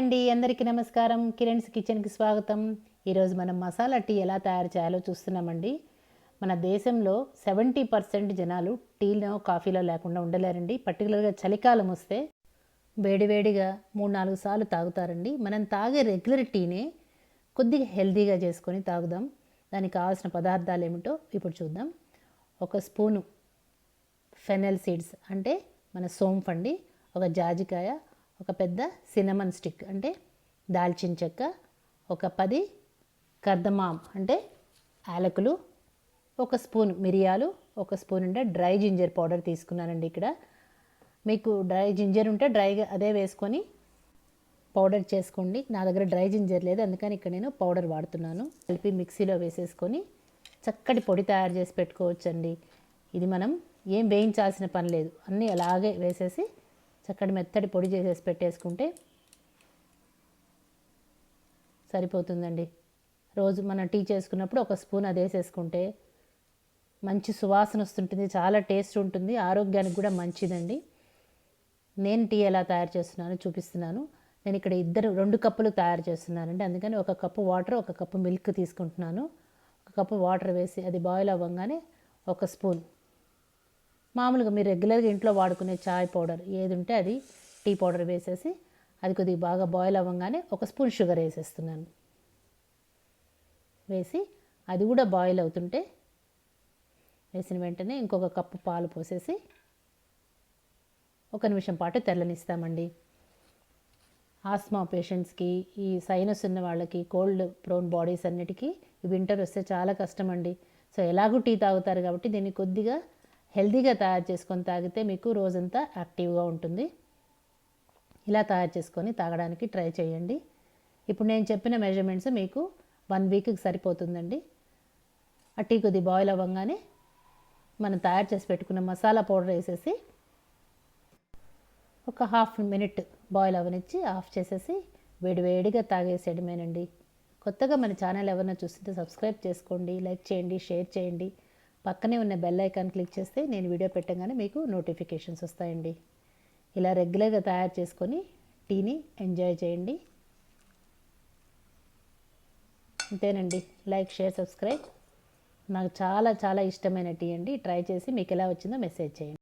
అండి, అందరికీ నమస్కారం. కిరణ్స్ కిచెన్కి స్వాగతం. ఈరోజు మనం మసాలా టీ ఎలా తయారు చేయాలో చూస్తున్నామండి. మన దేశంలో 70% జనాలు టీలో కాఫీలో లేకుండా ఉండలేరండి. పర్టికులర్గా చలికాలం వస్తే వేడివేడిగా 3-4 సార్లు తాగుతారండి. మనం తాగే రెగ్యులర్ టీనే కొద్దిగా హెల్తీగా చేసుకొని తాగుదాం. దానికి కావాల్సిన పదార్థాలు ఏమిటో ఇప్పుడు చూద్దాం. 1 స్పూను ఫెనెల్ సీడ్స్ అంటే మన సోంఫ్ అండి, 1 జాజికాయ, ఒక పెద్ద సినమన్ స్టిక్ అంటే దాల్చిన చెక్క, ఒక 10 కర్దమామ్ అంటే యాలకులు, 1 స్పూన్ మిరియాలు, 1 స్పూన్ అంటే డ్రై జింజర్ పౌడర్ తీసుకున్నానండి. ఇక్కడ మీకు డ్రై జింజర్ ఉంటే డ్రైగా అదే వేసుకొని పౌడర్ చేసుకోండి. నా దగ్గర డ్రై జింజర్ లేదు, అందుకని ఇక్కడ నేను పౌడర్ వాడుతున్నాను. కలిపి మిక్సీలో వేసేసుకొని చక్కటి పొడి తయారు చేసి పెట్టుకోవచ్చండి. ఇది మనం ఏం వేయించాల్సిన పని లేదు, అన్నీ అలాగే వేసేసి చక్కటి మెత్తటి పొడి చేసేసి పెట్టేసుకుంటే సరిపోతుందండి. రోజు మనం టీ చేసుకున్నప్పుడు 1 స్పూన్ అది వేసేసుకుంటే మంచి సువాసన వస్తుంటుంది, చాలా టేస్ట్ ఉంటుంది, ఆరోగ్యానికి కూడా మంచిదండి. నేను టీ ఎలా తయారు చేస్తున్నానో చూపిస్తున్నాను. నేను ఇక్కడ 2 కప్పులు తయారు చేస్తున్నానండి, అందుకని 1 కప్పు వాటర్, 1 కప్పు మిల్క్ తీసుకుంటున్నాను. 1 కప్పు వాటర్ వేసి అది బాయిల్ అవ్వగానే 1 స్పూన్ మామూలుగా మీరు రెగ్యులర్గా ఇంట్లో వాడుకునే చాయ్ పౌడర్ ఏది ఉంటే అది టీ పౌడర్ వేసేసి అది కొద్దిగా బాగా బాయిల్ అవ్వగానే 1 స్పూన్ షుగర్ వేసేస్తున్నాను. వేసి అది కూడా బాయిల్ అవుతుంటే వేసిన వెంటనే ఇంకొక కప్పు పాలు పోసేసి 1 నిమిషం పాటు తెల్లనిస్తామండి. ఆస్మా పేషెంట్స్కి, ఈ సైనస్ ఉన్న వాళ్ళకి, కోల్డ్ ప్రోన్ బాడీస్ అన్నిటికీ వింటర్ వస్తే చాలా కష్టం అండి. సో ఎలాగూ టీ తాగుతారు కాబట్టి దీన్ని కొద్దిగా హెల్తీగా తయారు చేసుకొని తాగితే మీకు రోజంతా యాక్టివ్గా ఉంటుంది. ఇలా తయారు చేసుకొని తాగడానికి ట్రై చేయండి. ఇప్పుడు నేను చెప్పిన మెజర్మెంట్స్ మీకు 1 వీక్కి సరిపోతుందండి. ఆ టీ కొద్ది బాయిల్ అవ్వగానే మనం తయారు చేసి పెట్టుకున్న మసాలా పౌడర్ వేసేసి ఒక హాఫ్ మినిట్ బాయిల్ అవ్వనిచ్చి ఆఫ్ చేసేసి వేడివేడిగా తాగేసేయడమేనండి. కొత్తగా మన ఛానల్ ఎవరైనా చూస్తుంటే సబ్స్క్రైబ్ చేసుకోండి, లైక్ చేయండి, షేర్ చేయండి. పక్కనే ఉన్న బెల్ ఐకాన్ క్లిక్ చేస్తే నేను వీడియో పెట్టగానే మీకు నోటిఫికేషన్స్ వస్తాయండి. ఇలా రెగ్యులర్గా తయారు చేసుకొని టీని ఎంజాయ్ చేయండి. అంతేనండి. Like, share, subscribe. నాకు చాలా చాలా ఇష్టమైన టీ అండి. ట్రై చేసి మీకు ఎలా వచ్చిందో మెసేజ్ చేయండి.